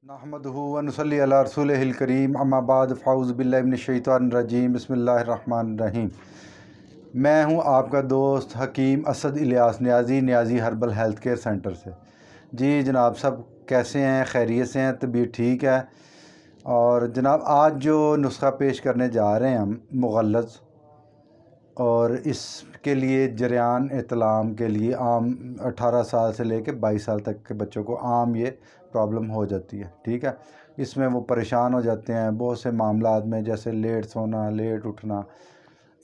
नहमदुहु व नसल्ली अला रसूलिहिल करीम अम्मा बाद फ़ाउज़ु बिल्लाहि मिनश शैतानिर रजीम बिस्मिल्लाहिर रहमानिर रहीम। मैं हूं आपका दोस्त Hakeem Asad Ilyas Niazi herbal health care centre से। जी जनाब, सब कैसे हैं? खैरियत से हैं? तबीयत ठीक है? और जनाब आज जो नुस्खा पेश करने जा रहे हैं हम मुग़ल्लज़, और इसके लिए जरियान इतलाम के लिए आम 18 साल से लेकर 22 साल तक के बच्चों को आम ये प्रॉब्लम हो जाती है। ठीक है, इसमें वो परेशान हो जाते हैं बहुत से मामलात में, जैसे लेट सोना, लेट उठना।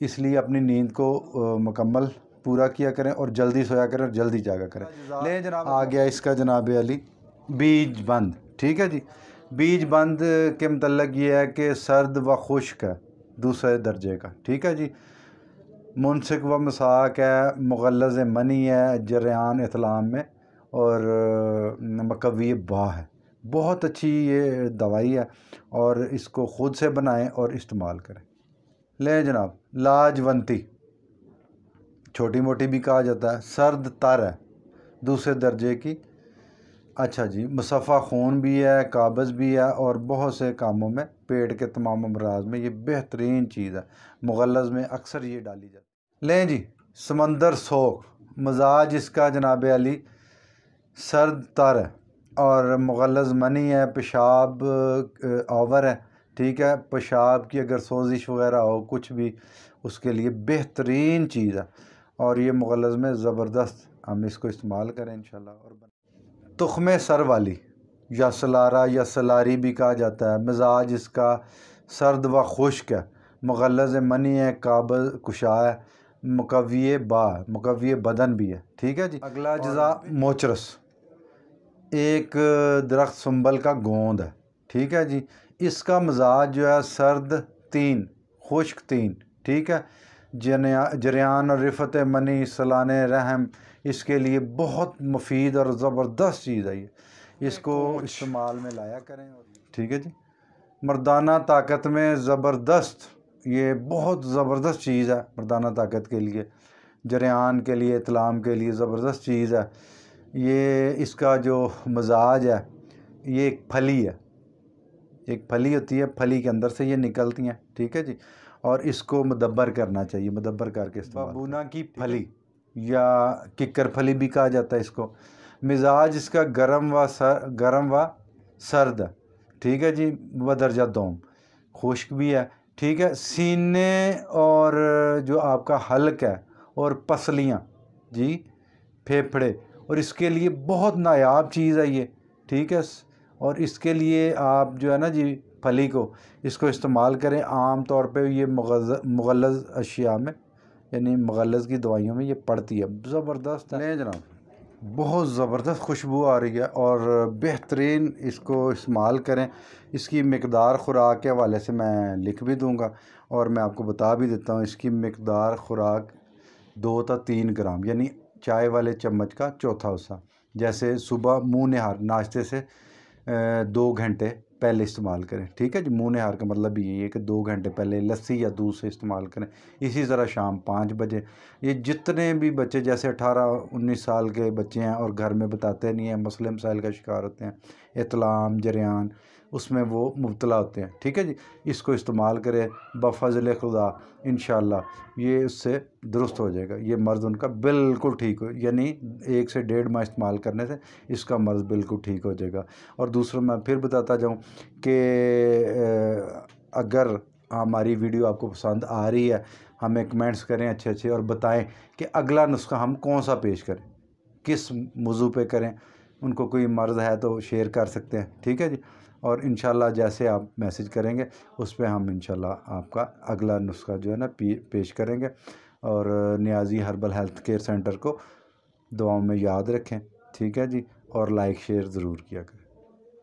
इसलिए अपनी नींद को मुकम्मल पूरा किया करें और जल्दी सोया करें और जल्दी जागा करें। ले जनाब, आ गया इसका जनाब अली बीज बंद। ठीक है जी, बीज बंद के मतलब ये है कि सर्द व खुश्क है, दूसरे दर्जे का। ठीक है जी, मुनसिक व मसाक है, मुग़ल्लज़ मनी है जरियान इतलाम में, और मकवी बा है। बहुत अच्छी ये दवाई है और इसको ख़ुद से बनाएं और इस्तेमाल करें। लें जनाब, लाजवंती छोटी मोटी भी कहा जाता है, सर्द तर है, दूसरे दर्जे की। अच्छा जी, मुसफ़ा खून भी है, काबज़ भी है, और बहुत से कामों में, पेट के तमाम अमराज में ये बेहतरीन चीज़ है। मुग़ल्लज़ में अक्सर ये डाली जाती है। लें जी, समंदर सोख, मजाज इसका जनाब अली सर्द तर है और मुग़ल्लज़ मनी है, पेशाब ओवर है। ठीक है, पेशाब की अगर सोजिश वगैरह हो कुछ भी, उसके लिए बेहतरीन चीज़ है और ये मुग़ल्लज़ में ज़बरदस्त, हम इसको इस्तेमाल करें इंशाल्लाह। और तुख़्मे सर वाली या सलारा या सलारी भी कहा जाता है, मिजाज इसका सर्द व खुश्क है, मुग़ल्लज़ मनी है, काबज़ कुशा है, मुकव्वी बा, मुकव्वी बदन भी है। ठीक है जी। अगला अज्ज़ा मोचरस, एक दरख्त सुंबल का गोंद है। ठीक है जी, इसका मिजाज जो है सर्द 3 खुश्क 3। ठीक है, जरियान और रिफ़त मनी, सलाने रहम, इसके लिए बहुत मुफीद और ज़बरदस्त चीज़ है ये, इसको इस्तेमाल में लाया करें। ठीक है जी, मर्दाना ताकत में ज़बरदस्त, ये बहुत ज़बरदस्त चीज़ है मर्दाना ताकत के लिए, जरियान के लिए, इतलाम के लिए ज़बरदस्त चीज़ है ये। इसका जो मजाज है, ये एक फली है, एक फली होती है, फली के अंदर से ये निकलती हैं। ठीक है जी, और इसको मुदब्बर करना चाहिए, मुदब्बर करके इस्तेमाल। बबूना की फली या किक्कर फली भी कहा जाता है इसको। मिजाज इसका गरम व सर्द है। ठीक है जी, बदरजा दोम, खुश्क भी है। ठीक है, सीने और जो आपका हल्क है और पसलियाँ जी, फेफड़े, और इसके लिए बहुत नायाब चीज़ है ये। ठीक है, और इसके लिए आप जो है ना जी, फली को इसको इस्तेमाल करें। आम तौर पे ये मुग़ल्लज़ अशिया में, यानी मुग़ल्लज़ की दवाइयों में ये पड़ती है। ज़बरदस्त है। लें जनाब, बहुत ज़बरदस्त खुशबू आ रही है और बेहतरीन, इसको इस्तेमाल करें। इसकी मिक़दार ख़ुराक के हवाले से मैं लिख भी दूँगा और मैं आपको बता भी देता हूँ। इसकी मिक़दार ख़ुराक 2 से 3 ग्राम, यानी चाय वाले चम्मच का चौथा हिस्सा। जैसे सुबह मुँह निहार नाश्ते से 2 घंटे पहले इस्तेमाल करें। ठीक है जी, मुँह निहार का मतलब भी यही है कि 2 घंटे पहले लस्सी या दूध से इस्तेमाल करें। इसी तरह शाम 5 बजे। ये जितने भी बच्चे जैसे 18-19 साल के बच्चे हैं और घर में बताते नहीं हैं, मसले मसाइल का शिकार होते हैं, इतलाम जरियान, उसमें वो मुब्तला होते हैं। ठीक है जी, इसको इस्तेमाल करें बफ़ज़ल खुदा, इंशाअल्लाह ये उससे दुरुस्त हो जाएगा। ये मर्ज़ उनका बिल्कुल ठीक हो, यानी 1 से 1.5 माह इस्तेमाल करने से इसका मर्ज़ बिल्कुल ठीक हो जाएगा। और दूसरा मैं फिर बताता जाऊँ कि अगर हमारी वीडियो आपको पसंद आ रही है, हमें कमेंट्स करें अच्छे अच्छे और बताएं कि अगला नुस्खा हम कौन सा पेश करें, किस मौजू पे करें। उनको कोई मर्ज़ है तो शेयर कर सकते हैं। ठीक है जी, और इंशाल्लाह जैसे आप मैसेज करेंगे उस पर हम इंशाल्लाह आपका अगला नुस्खा जो है ना पेश करेंगे। और Niazi herbal health care centre को दुआओं में याद रखें। ठीक है जी, और लाइक शेयर ज़रूर किया करें।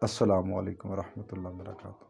अस्सलामु अलैकुम व रहमतुल्लाहि व बरकातहू।